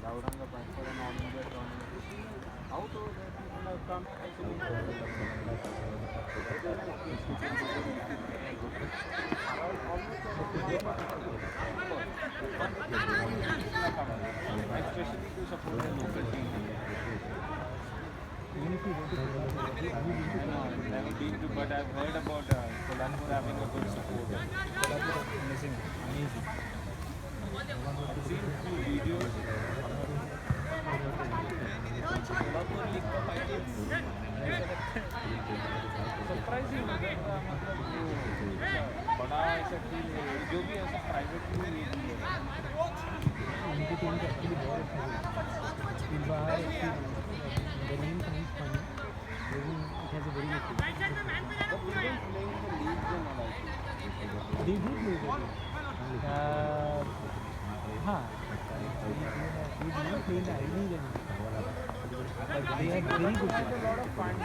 Aurangabad for an all India tournament. Out over there, people have come actually. Especially to support the local team. Never been to, but I've heard about Kolhapur having a good support. Amazing. I've seen few videos. Kolhapur league का fighting surprising मतलब बड़ा ऐसा team जो भी ऐसा private team नहीं है उनकी टीम का एक्चुअली बहुत अच्छा है इस बार the name sounds funny लेकिन it has a very good team they do play well हाँ we do not play in the I League but they have very good team. A lot of funds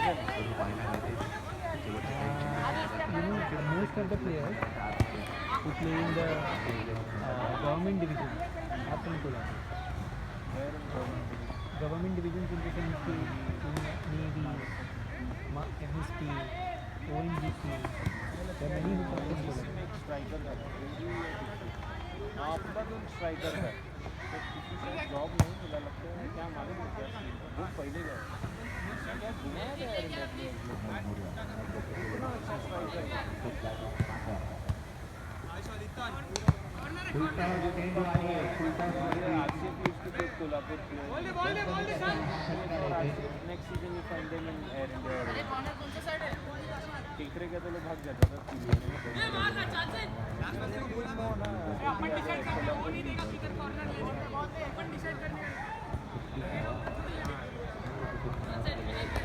Most of the players who play in the government division are from Kolhapur. Government divisions in the sense की Navy, MSP, ONGC, there are many who come from Kolhapur. striker का आपका तो striker का तो किसी से job नहीं मिला लगता है क्या मालूम है क्या वो पहले गए क्या घुमाया गया यार इतना अच्छा स्ट्राइकर आरसीबी उसको तो Kolhapur next season you find them in Air India टीकरे के तो लोग भाग जाता था अपन डिसाइड करना वो नहीं देगा किधर कॉर्नर लेना अपन डिसाइड करना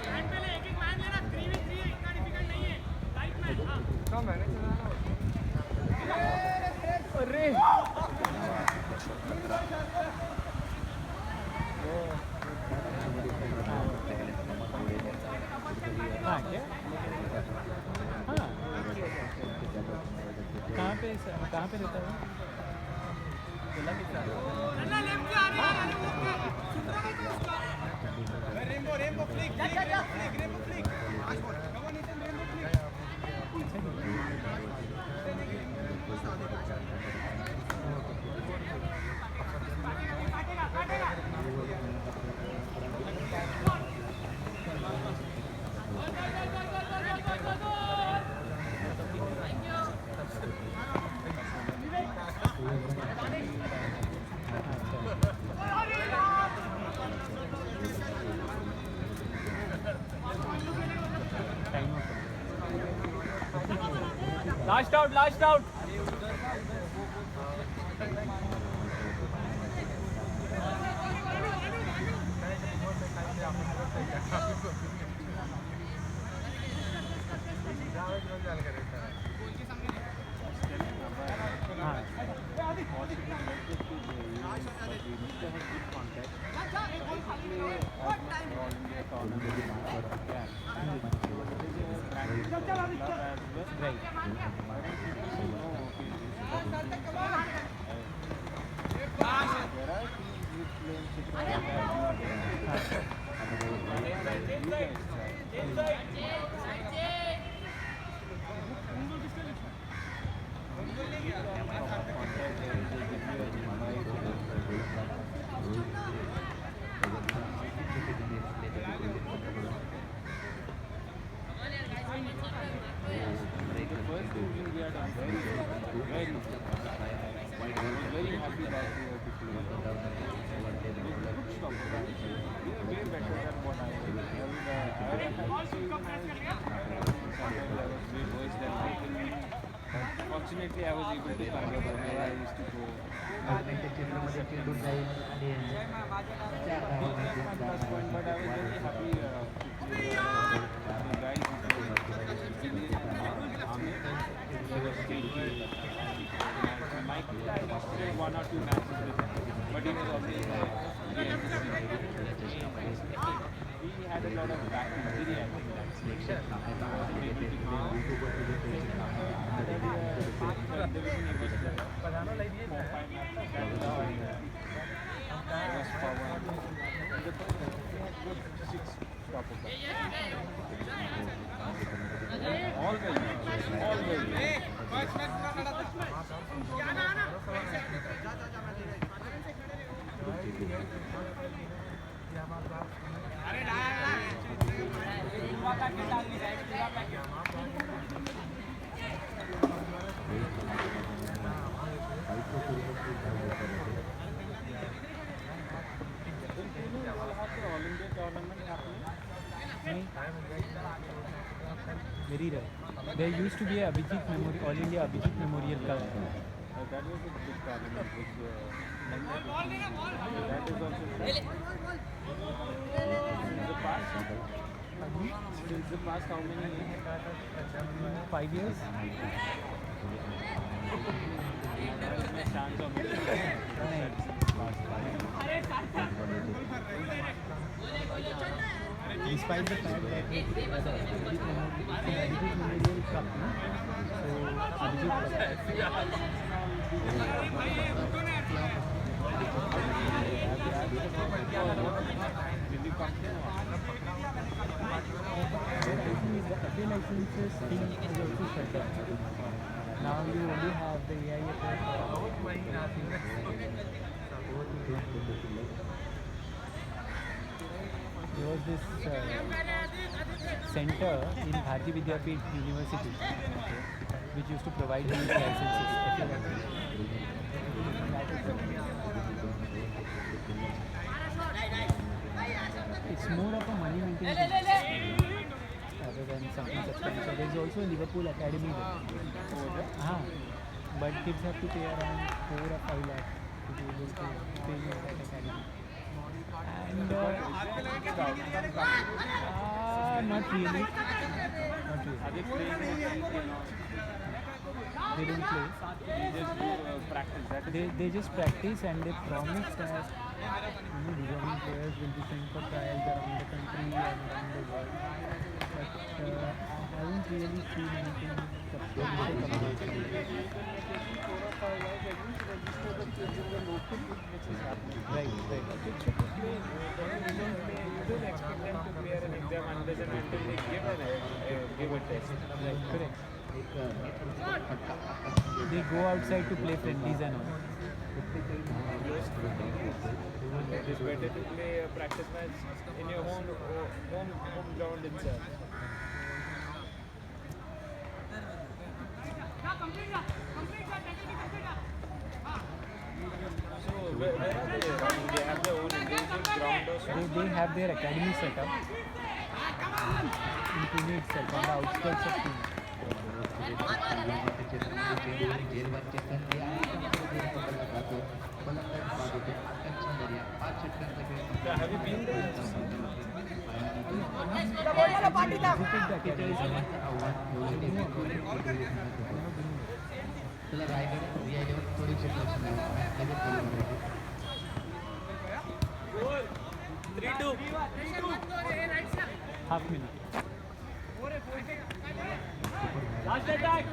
हैंड पहले एक मैच लेना 3v3 है इतना डिफिकल्ट नहीं है राइट मैच हां कम मैंने चलाना अरे हाँ क्या हाँ कहाँ पे रहता है Rambo flick Last out. Fortunately, I was able to come here where I used to go. But I was very happy the guys Michael, I lost 1 or 2 matches with him, but he was always there. He had a lot of back injury, I think that's he wasn't able to play. was Pawan. They had good 6 top of that. All well, all well. All India tournament happening. Very rare. There used to be a Abhijit Memorial, All India Abhijit Memorial Cup. That was a big tournament which that is also since the past. Since the past, how many years? 5 years. There is no chance of it. Despite the fact that it's Abhijit Memorial Cup, no? So Abhijit Will you come to know? the FA licenses thing is also shut down. Now you only have the AIFF. There was this center in Bharati Vidyapeeth University which used to provide these licenses. FA licenses. It's more of a money making rather than something substantial. There is also a Liverpool Academy there. But kids have to pay around 4 or 5 lakh to be able to pay in that academy. And not really. Not really. Are they playing? They don't play. They just do practice. That is They just practice and they promise that deserving players will be sent for trials around the country and around the world. But I haven't really seen anything substantial about it. 4 or 5 lakhs, at least register the kids in the local league which is happening. Right. Kids should play. When you don't play, you don't expect them to clear an exam unless and until they give a test. Right, correct. They go outside to play friendlies and all. It is better to play a practice match in your home ground itself. So where are they running? They have their own individual ground or something? They have their academy set up in Pune itself, on the outskirts of Pune. Have you been there? Visited the academy. Half minute. Last attack.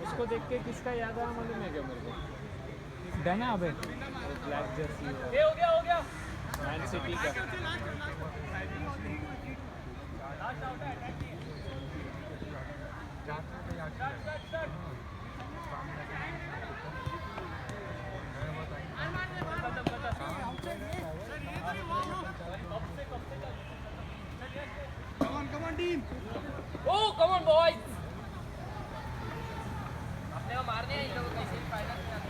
उसको देख के किसका याद आया मालूम है क्या मेरे को? Dana Abe. ब्लैक जर्सी हो गया मैन सिटी का. Come on team. Oh, come on boys. अपने को मारने हैं इन लोगों को, कैसे फायदा नहीं आता.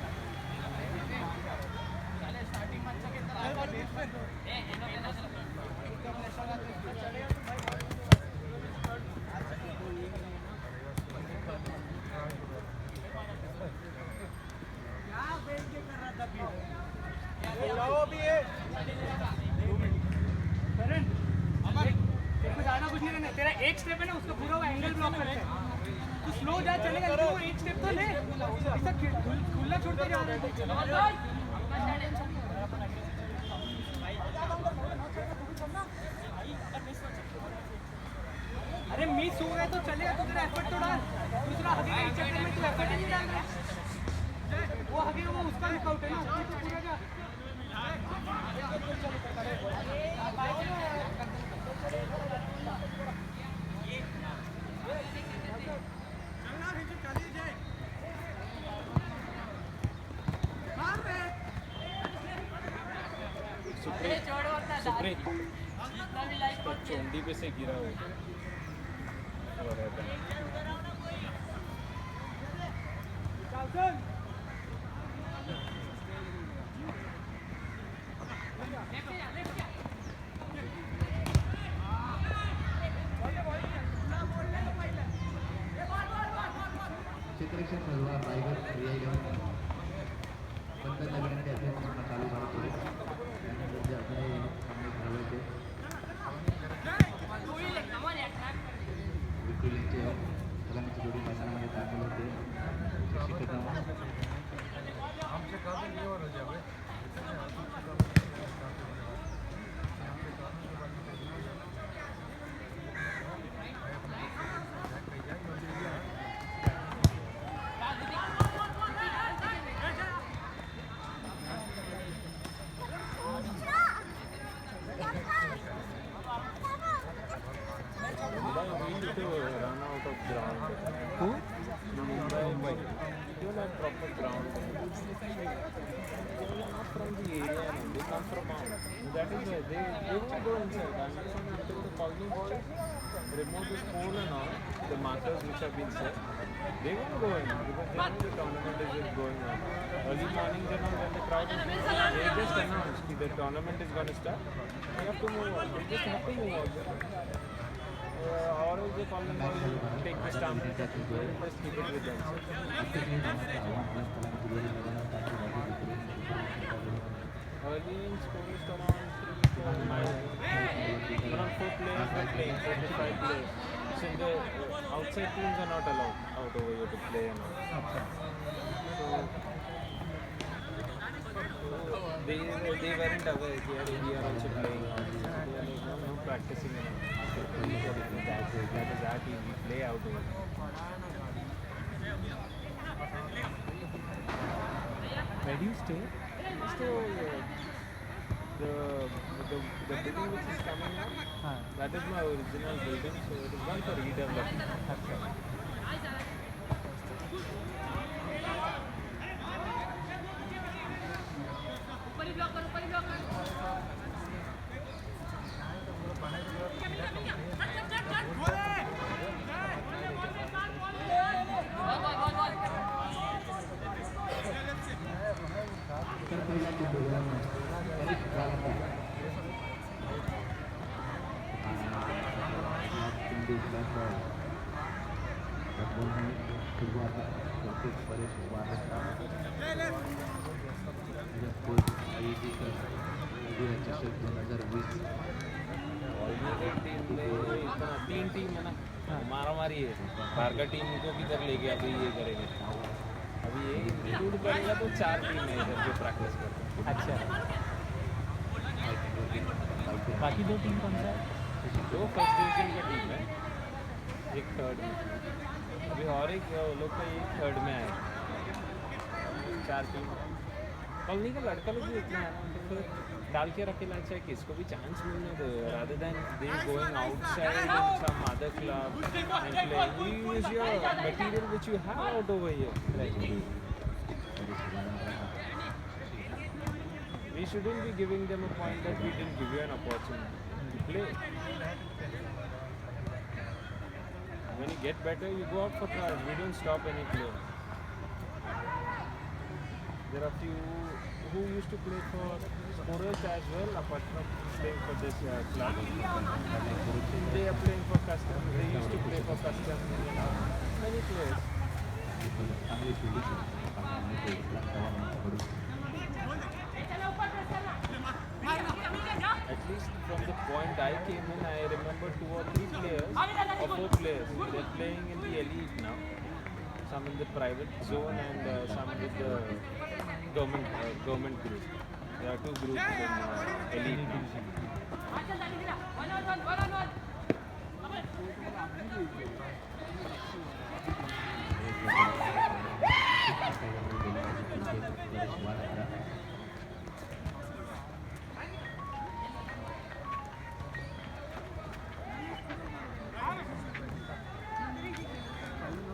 एक स्टेप है ना उसका पूरा वो एंगल ब्लॉक करता है तो स्लो जा चलेगा लेकिन वो एक स्टेप तो ले ऐसा खुला छोड़ते जा रहा है अरे मिस हो गया तो चलेगा तो तेरा एफर्ट तो डाल दूसरा हगेगा इस चक्कर में तू एफर्ट ही नहीं डाल रहा वो हगेगा वो उसका लुकआउट है ना उसकी तो पूरा जा सुप्रीत चोंडी पे से गिरा हो चित्रक्षण ठरवा रायगड रियायला बंद नवीन कॅफे सामना चालू झाला त्यानंतर जे आपले सामने खेळायचे विक्रोलींचे सलामीची जोडी मैदानामध्ये दाखल होते run out of ground. Who? Mumbai. You don't have proper ground. They are not from the area. They come from out. That is why they won't go inside. Until the colony boys remove this pole and all, the markers which have been set, they won't go in because they know the tournament is just going on. Early morning, you know, when the crowd is there, they just announce that the tournament is going to start. They have to move on. They just have to move on. Or else they call them boys, take the stamp, just keep it with them. Early in school is around 4 players are playing, 4 to 5 players. So the outside teams are not allowed out over here to play and all. So they weren't aware that we are also playing. They are like, no practicing and all. That is our team, we play out over here. Where do you stay? So the building which is coming up, हाँ that is my original building, so it is one for redevelopment. अच्छा तर पहिल्यांदा programme तरी सुरुवात प्रत्येक परेश चषक 2020 तीन team है ना, मारा मारी है, बाहर का टीम को किधर ले गया, अभी ये करेंगे, अभी ये इंक्लूड करेगा तो 4 टीम है इधर जो प्रैक्टिस करते हैं. अच्छा बाकी दो टीम कौन सा है 2 फर्स्ट डिवीजन का टीम है, एक थर्ड में, अभी और एक लोग का एक थर्ड में आया, 4 टीम. कॉलोनी का लड़का लोग भी इतना है ना, तो फिर डाल के रखेला अच्छा है, किसको भी चांस मिलने दो, rather than they going outside in some other club and playing. You use your material which you have out over here. Right. We shouldn't be giving them a point that we didn't give you an opportunity to play. When you get better, you go out for trials. We don't stop any player. There are few who used to play for Scorers as well, apart from playing for this club. They are playing for Custom. They used to play for Custom. Many players. चांगली fielding At least from the point I came in, I remember 2 or 3 players or 4 players. They're playing in the elite now. Some in the private zone and some with the government group. There are 2 groups in elite now.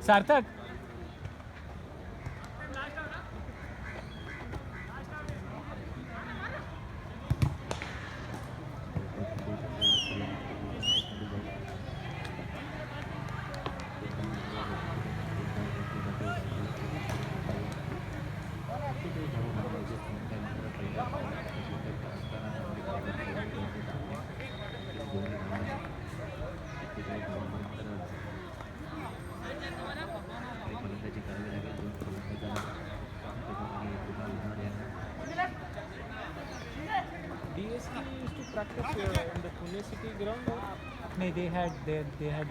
सार्थक DSK used to practice in the Pune city ground. Or? नहीं, they had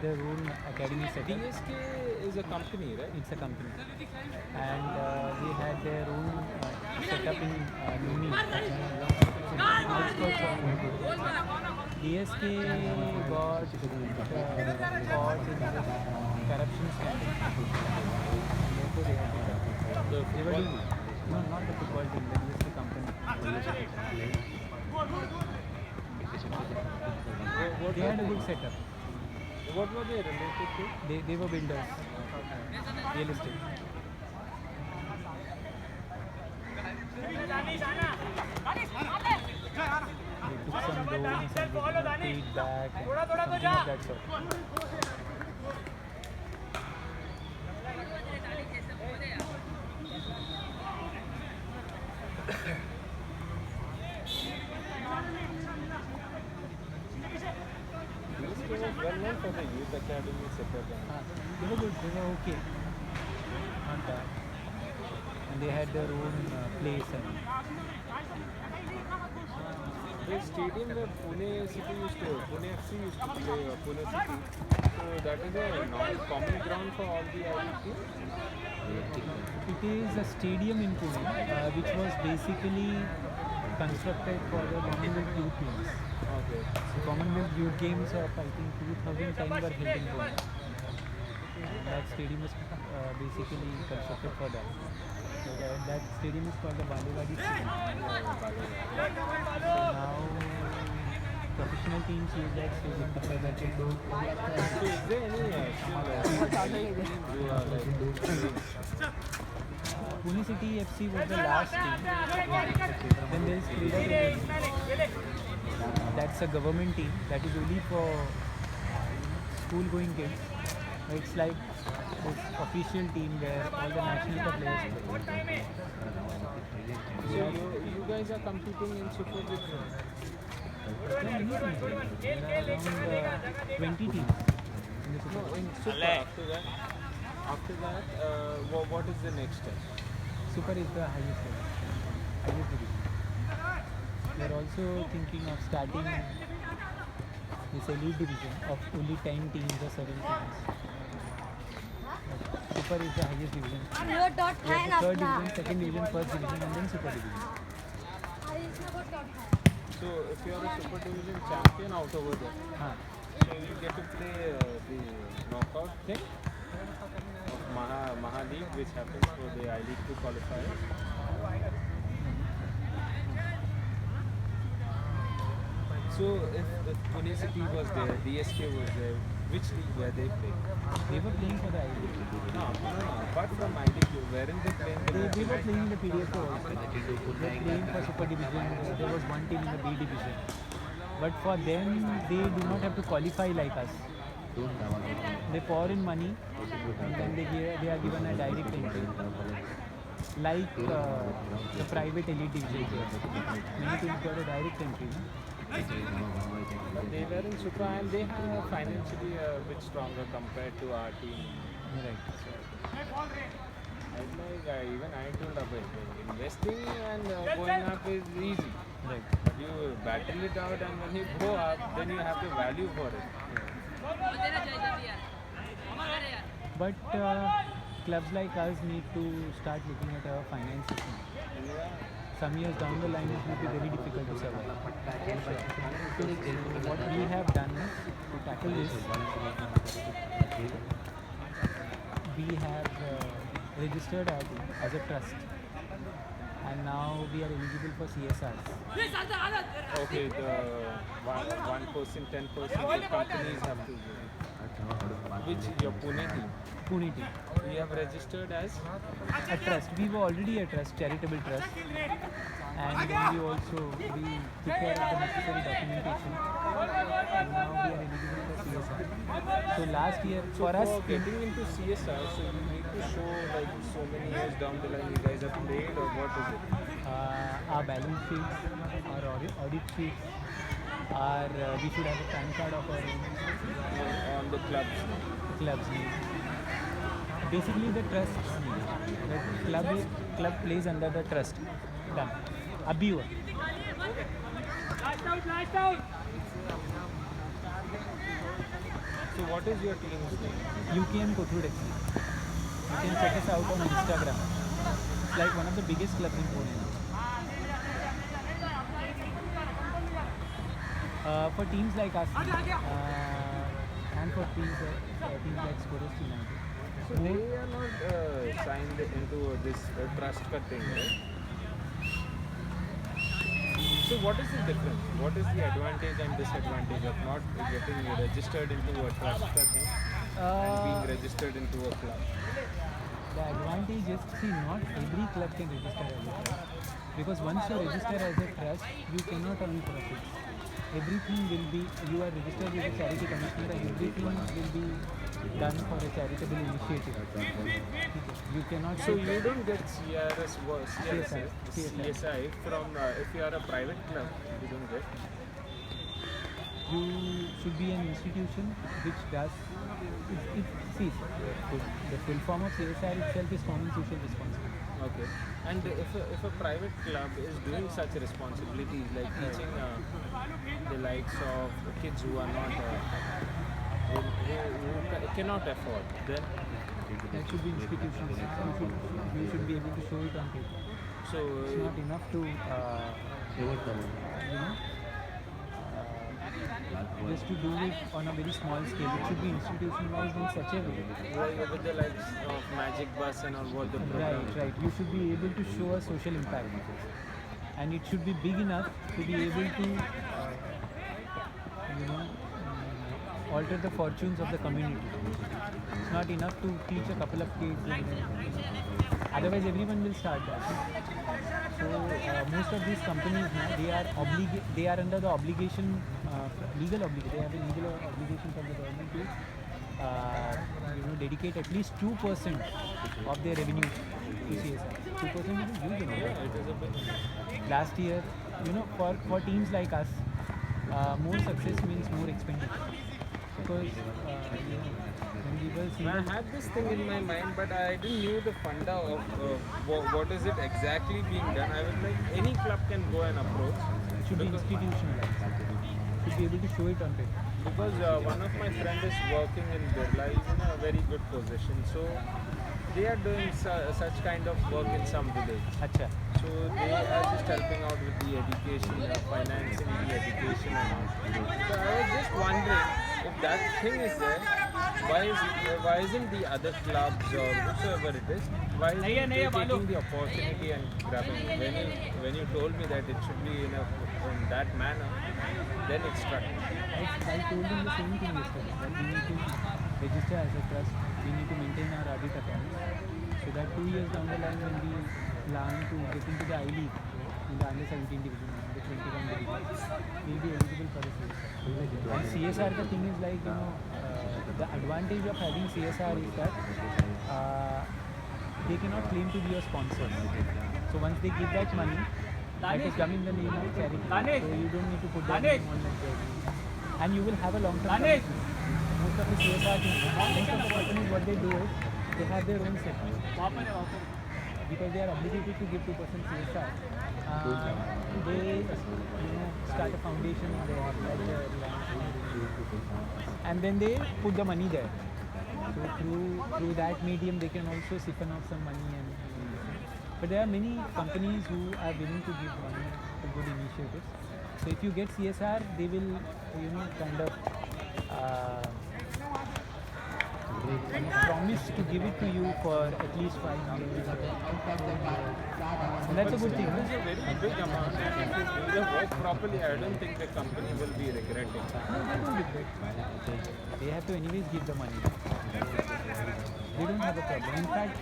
their own academy set up. DSK is a company, right? It's a company, and they had their own setup in Luni, outskirts of Pune. DSK got caught in this corruption scandal, and therefore they had to shut down. The They were football doing, no, not the football team, the DSK company. They had a good setup. What were they related to? They were builders, real estate. They took some loans and they paid back and something of that sort. DSK was well known for the youth academy setup. They were good, they were okay, not bad. And they had their own place and The stadium where Pune FC used to play, Pune City. So that is a common ground for all the elite teams. it is a stadium in Pune which was basically constructed for the Commonwealth Youth Games. Okay. The Commonwealth Youth Games of I think 2010 were held in Pune. And that stadium is basically constructed for that. So that stadium is called the Balewadi Stadium. So now professional teams use that stadium because that is So is there any still elite teams who are like Pune City FC was the last team. Then there is Krida Academy. That's a government team that is only for school going kids. It's like this official team where all the national cup players play. So you guys are competing in Super League? There are many teams. There are around 20 teams in the Super No, League. in Super. After that, what is the next step? Super is the highest level, highest division. We are also thinking of starting this elite division of only 10 teams or 7 teams. But Super is the highest division. वो dot We है have ना the third अपना division, second division, first division, and then Super division. अरे इसमें वो dot है So if you are a Super Division champion out over there, हाँ, so you get to play the knockout thing of Maha League, which happens for the I League 2 qualifiers. So if Pune City was there, DSK was there, which league were they playing? they were playing for the I League. No. Apart from I League, weren't they playing? They were playing in the PDSO also. They were playing for Super division. There was one team in the B division. But for them, they do not have to qualify like us. They pour in money and then they are given a direct entry. Like the private elite division players. Many teams got a direct entry. No? But they were in Super and they are financially a bit stronger compared to our team. Right. Even I told Abhay, investing and going up is easy. Right. But you battle it out, and when you go up, then you have the value for it. But clubs like us need to start looking at our finances now. Some years down the line, it will be very difficult to survive. So what we have done to tackle this, we have registered our team as a trust, and now we are eligible for CSRs. Okay, the 1%, 10% the companies have to give. Which your Pune team? Pune team. We have registered as. A trust. We were already a trust, charitable trust, and then we took care of the necessary documentation. And now we are eligible for CSR. So last year, for us, Getting into CSR, so you need to show like so many years down the line you guys have played, or what is it? our balance sheets, our audit sheets, we should have a PAN card of our own, On the clubs. club's name. Basically, the trust's name. The club plays under the trust. Done. Abhi hua. Last out. So what is your team's name? UKM Kothur FC. You can check us out on Instagram. It's like one of the biggest clubs in Pune now. For teams like us and for teams like Scorers United. So they are not signed into this trust ka thing, right? So what is the difference? What is the advantage and disadvantage of not getting registered into a trust ka thing and being registered into a club? The advantage is, see, not every club can register as a trust. Because once you register as a trust, you cannot earn profits. Everything will be, you are registered with a charity commissioner, and everything will be done for a charitable initiative. You cannot. So you don't get CSI from if you are a private club, you don't get. You should be an institution which does. See, the full form of CSR itself is common social responsibility. Okay. And if a private club is doing such responsibilities like teaching the likes of kids who are not who cannot afford, then That should be institutional. You should be able to show it on paper. so It's not enough to just to do it on a very small scale. It should be institutionalized in such a way. like with the likes of Magic Bus and all what the program. Right. You should be able to show a social impact, and it should be big enough to be able to, alter the fortunes of the community. It's not enough to teach a couple of kids. Otherwise, everyone will start that. So most of these companies now they are under the obligation, legal obligation. They have a legal obligation from the government to dedicate at least 2% of their revenue to CSR. 2% is a huge amount. Yeah, it is a bit. Last year, for teams like us, more success means more expenditure. Because when we were I seeing had this thing in my mind, but I didn't knew the funda of what is it exactly being done. I was like, any club can go and approach. it should be Because- institutionalized. Should be able to show it on paper. Because one of my friends is working in Birla, he's in a very good position. So they are doing such kind of work in some village. Acha. So they are just helping out with the education, financing the education and all. So I was just wondering if that thing is there, why isn't the other clubs or whosoever it is, why isn't they taking the opportunity and grabbing it? When you told me that it should be in that manner, then it struck me. I told them the same thing yesterday, that we need to register as a trust, we need to maintain our audit accounts, so that 2 years down the line when we plan to get into the I-League, in the under 17 division, under 21 division, we'll be eligible for a CSR. And CSR, the thing is like, the advantage of having CSR is that they cannot claim to be a sponsor. So once they give that money, that is done in the name of charity. So you don't need to put that name on that charity. And you will have a long-term commitment. Most of the CSR things, most of the companies, what they do is, they have their own setup. because they are obligated to give 2% CSR, they start a foundation there, like the Reliance Foundation, and then they put the money there. So through that medium, they can also siphon off some money and. But there are many companies who are willing to give money to good initiatives. So if you get CSR, they will, kind of promise to give it to you for at least 5 years. And that's a good thing. It's a very big amount, and if you do the work properly, I don't think the company will be regretting. No, they don't regret. They have to anyways give the money. They don't have a problem. In fact,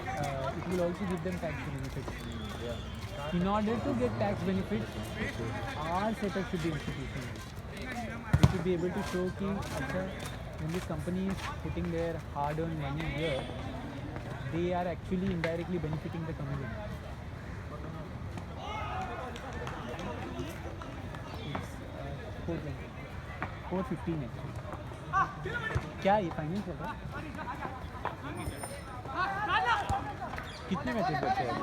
it will also give them tax benefits. In order to get tax benefits, our setup should be institutional. We should be able to show that when this company is putting their hard-earned money here, they are actually indirectly benefiting the community. It's 415 actually. क्या ये final चल रहा है? कितने matches बचे हैं?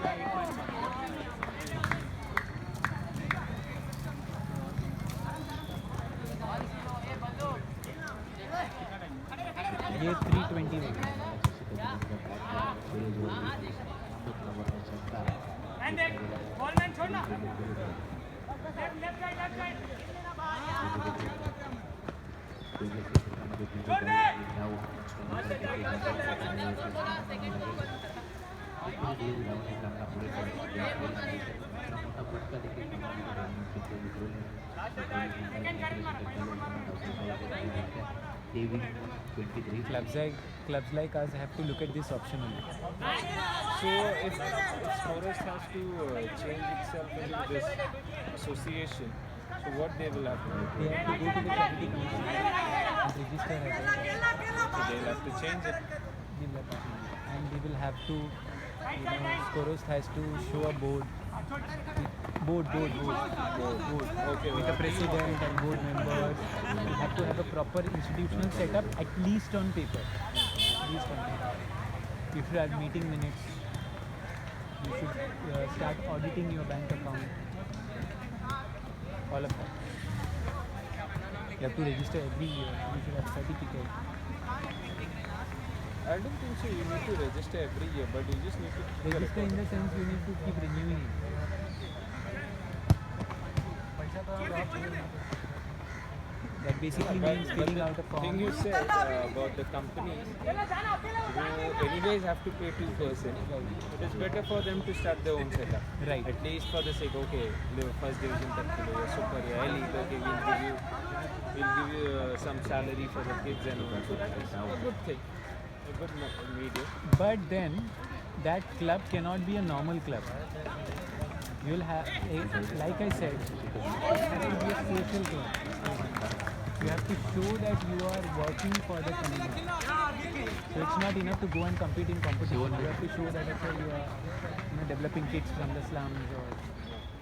ये 320 हो गया। बॉलमैन छोड़ना लेफ्ट साइड छोड़ दे Clubs like us have to look at this option only. So if Forest has to change itself into this association, so what they will have to do? They have to go to the charity commission and register as a So they'll have to change it. and they will have to, Skorost has to show a board. Okay, With a president and board members. You have to have a proper institutional setup, at least on paper. You should have meeting minutes. You should start auditing your bank account. All of that. You have to register every year. You should have certificate. I don't think so. You need to register every year, but you just need to keep a Register in record. the sense you need to keep renewing it. That basically means filling out a thing form. you said about the companies who anyways have to pay 2%, it is better for them to start their own setup. Right. At least for the sake, okay, first division tak khelo ya, super ya, elite, okay, we'll give you some salary for the kids and all. So that is a good thing, a good medium. But then that club cannot be a normal club. You'll have, like I said, it has to be a social club. You have to show that you are working for the community. So it's not enough to go and compete in competition. You have to show that okay, you are developing kids from the slums, or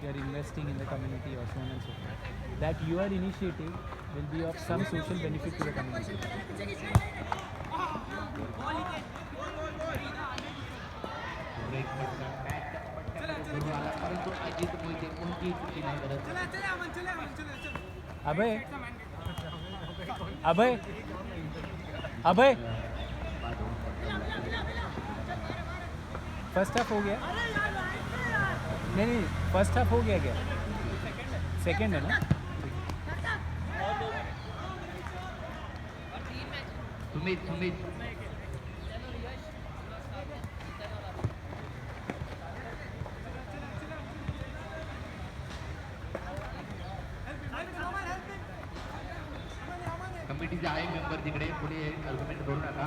you are investing in the community, or so on and so forth. That your initiative will be of some social benefit to the community. परंतु अजित मोहिते कोणतीही चुकी नाही करत. अभय अभय अभय first half हो गया? नहीं first half हो गया क्या? सेकंड है ना? सुमित कमिटीचे आहे मेंबर तिकडे पुढे आर्ग्युमेंट करू नका.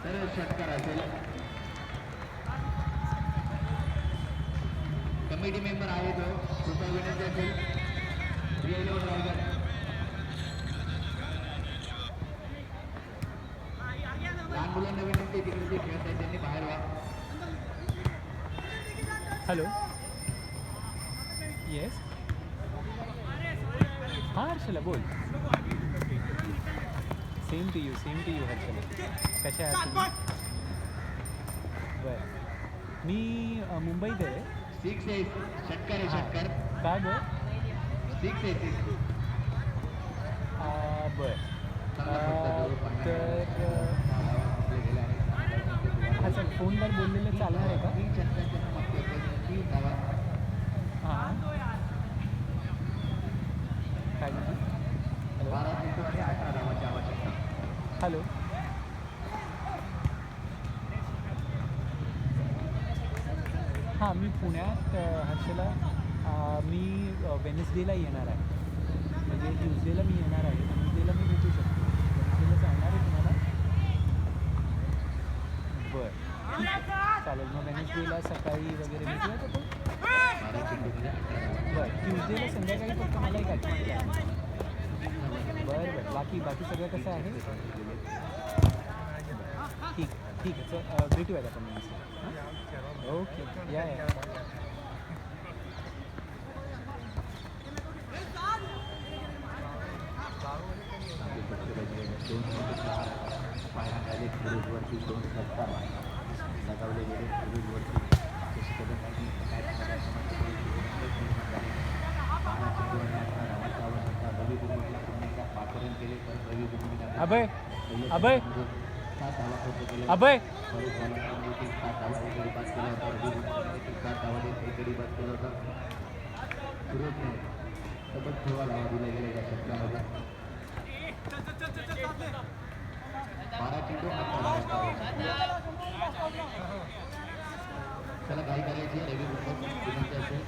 तर षटकार असेल. कमिटी मेंबर आहे तो कृपया विनंती असेल रियल रायगड लहान मुलांना विनंती तिकडे जे खेळत आहेत त्यांनी बाहेर व्हा. हेलो येस हां हर्षला बोल. Same to you Harshala. कशा आहात तुम्ही? बरं मी मुंबईत आहे. 6 आहे षटकार आहे हां. षटकार का गं? 6 आहे 6 बरं चांगला फटका जवळ पाहण्यात तर आपले गेले आहे हां सर फोनवर बोललेलं चालणार आहे का? 3 षटकांच्या मागच्या 3 धावा हां काय म्हणते? हॅलो 12 चेंडू आणि 18 धावांची आवश्यकता. हॅलो हां मी पुण्यात हर्षला मी वेनसडेला येणार आहे. म्हणजे ट्यूजडेला मी येणार आहे. ट्यूजडेला मी भेटू शकतो. वेनसडेला चालणार आहे तुम्हाला? बरं ठीक आहे चालेल. मग वेनसडेला सकाळी वगैरे भेटूया का तो? 12 चेंडूमध्ये 18 धावा. बरं ट्यूजडेला संध्याकाळी फक्त मला एक आठवण द्या. बरं बाकी सगळं कसं आहे? ठीक ठीक आहे सर भेटूयात आपण वेनसडेला. हां ओके या पायात आले फिरोजवरती 2 षटकार लगावले गेले फिरोजवरती यशकदम रवी बुमरला पूर्णचा पाठवण केले तर रवी बुमरला अभय 7 धावा खर्च केले. अभय परत बॉलर देखील 7 धावा एक गडी बाद केला होता. रवी बुमरने देखील 7 धावा एक गडी बाद केला होता. फिरोजने तब्बल 16 धावा दिल्या गेल्या या षटकामध्ये. 12 चेंडू 18 धावांचा आवश्यकता. चला काही करायची रवी बुमर विनंती असेल